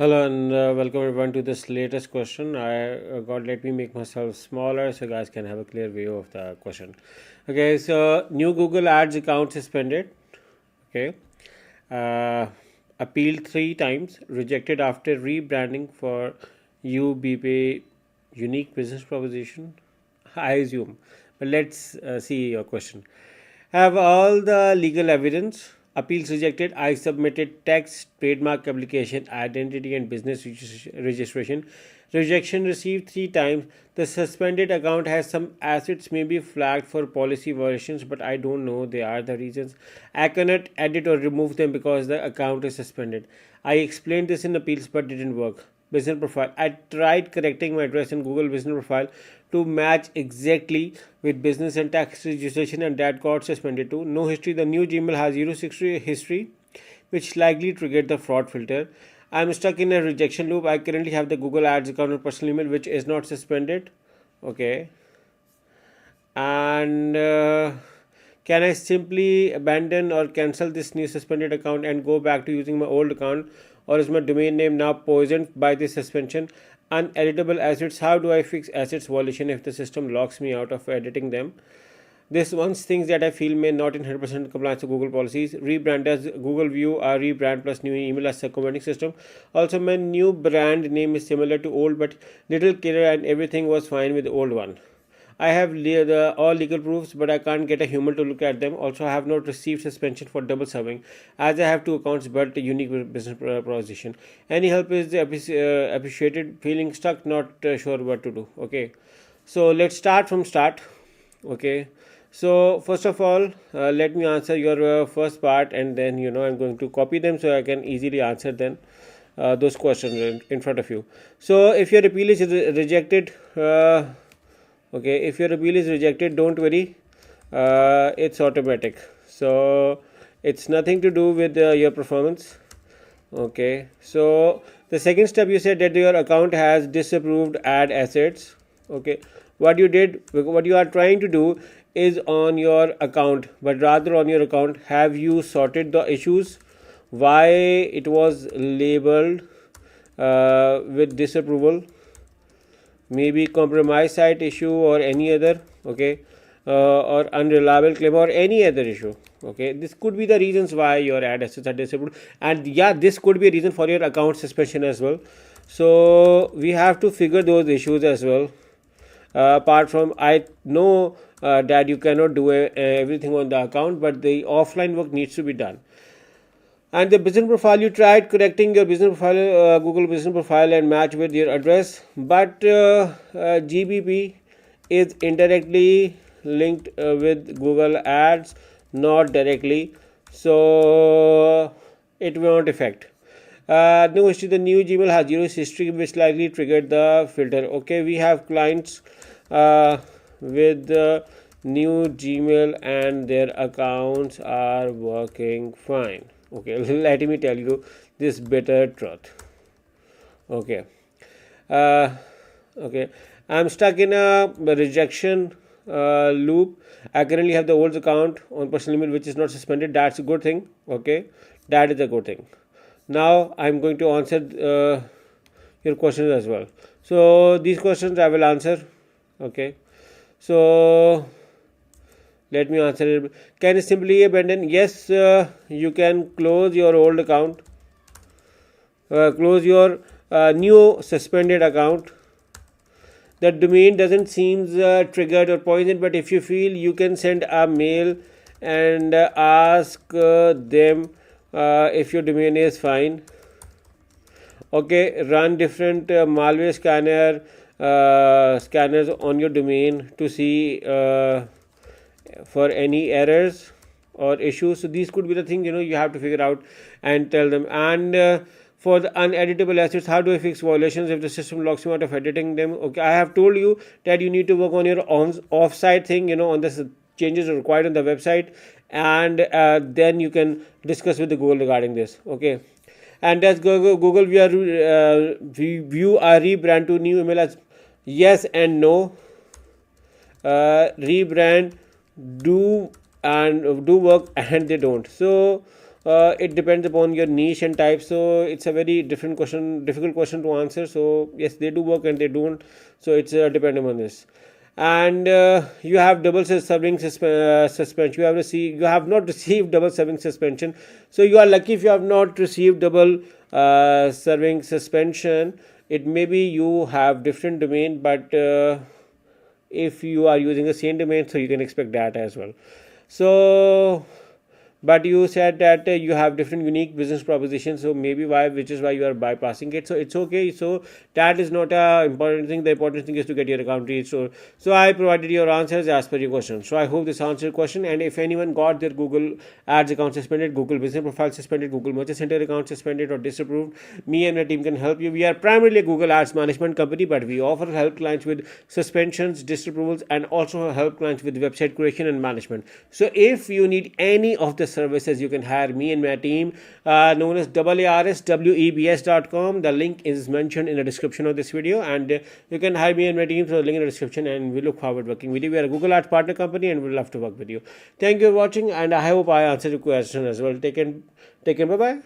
Hello and welcome everyone to this latest question. Let me make myself smaller so guys can have a clear view of the question. Okay, so new Google Ads account suspended. Okay, uh, appealed 3 times, rejected after rebranding for UBP unique business proposition. I assume, but let's see your question. Have all the legal evidence. Appeals rejected. I submitted text, trademark application, identity, and business registration. Rejection received 3 times. The suspended account has some assets may be flagged for policy violations, but I don't know they are the reasons. I cannot edit or remove them because the account is suspended. I explained this in appeals but didn't work. Business profile. I tried correcting my address in Google business profile to match exactly with business and tax registration, and that got suspended too. No history. The new Gmail has 060 history, which likely triggered the fraud filter. I'm stuck in a rejection loop. I currently have the Google Ads account on personal email, which is not suspended. Okay. And can I simply abandon or cancel this new suspended account and go back to using my old account, or is my domain name now poisoned by this suspension? Uneditable assets. How do I fix assets violation if the system locks me out of editing them? This one's things that I feel may not in 100% compliance with Google policies. Rebrand. Does Google view our rebrand plus new email as circumventing system? Also, my new brand name is similar to old but little clearer, and everything was fine with the old one. I have all legal proofs, but I can't get a human to look at them. Also, I have not received suspension for double serving, as I have 2 accounts but a unique business proposition. Any help is appreciated. Feeling stuck, not sure what to do. Okay, so let's start from start. Okay, so first of all, let me answer your first part, and then I'm going to copy them so I can easily answer then. Those questions in front of you. So, if your appeal is rejected, okay, if your appeal is rejected, don't worry, it's automatic, so it's nothing to do with your performance. Okay, so the second step, you said that your account has disapproved ad assets. Okay, what you are trying to do is on your account, but rather on your account, have you sorted the issues why it was labeled with disapproval? Maybe compromise site issue or any other. Okay, or unreliable claim or any other issue. Okay, this could be the reasons why your ad assets are disabled, and yeah, this could be a reason for your account suspension as well. So we have to figure those issues as well. Apart from, I know that you cannot do everything on the account, but the offline work needs to be done. And the business profile, you tried correcting your business profile, Google business profile, and match with your address, but GBP is indirectly linked with Google Ads, not directly, so it won't affect. No issue. The new Gmail has 0 history, which likely triggered the filter. Okay, we have clients with the new Gmail and their accounts are working fine. Okay, let me tell you this bitter truth. Okay, okay, I'm stuck in a rejection loop. I currently have the old account on personal email, which is not suspended. That's a good thing. Okay, that is a good thing. Now I'm going to answer your questions as well. So these questions I will answer. Okay, so let me answer it. Can you simply abandon? Yes, you can close your old account, close your new suspended account. The domain doesn't seem triggered or poisoned, but if you feel, you can send a mail and ask them if your domain is fine. Okay, run different malware scanners on your domain to see for any errors or issues. So these could be the things you have to figure out and tell them. And for the uneditable assets, how do I fix violations if the system locks you out of editing them? Okay, I have told you that you need to work on your off-site thing, on the changes required on the website, and then you can discuss with the Google regarding this. Okay, and does Google view our rebrand to new email as yes and no? Rebrand do work and they don't. So it depends upon your niche and type, so it's a very different question, difficult question to answer. So yes, they do work and they don't, so it's depending on this. And you have double serving suspension. You have not received double serving suspension, so you are lucky if you have not received double serving suspension. It maybe you have different domain, but if you are using the same domain, so you can expect that as well. So but you said that you have different unique business propositions, so maybe why, which is why you are bypassing it, so it's okay. So that is not a important thing. The important thing is to get your account reached. So I provided your answers as per your question. So I hope this answered your question. And if anyone got their Google ads account suspended, Google business profile suspended, Google merchant center account suspended or disapproved, me and my team can help you. We are primarily a Google ads management company, but we offer help clients with suspensions, disapprovals, and also help clients with website creation and management. So if you need any of the services, you can hire me and my team, known as arswebs.com. The link is mentioned in the description of this video, and you can hire me and my team through the link in the description, and we look forward to working with you. We are a Google Ads partner company and we'd love to work with you. Thank you for watching, and I hope I answered your question as well. Take care. Bye bye.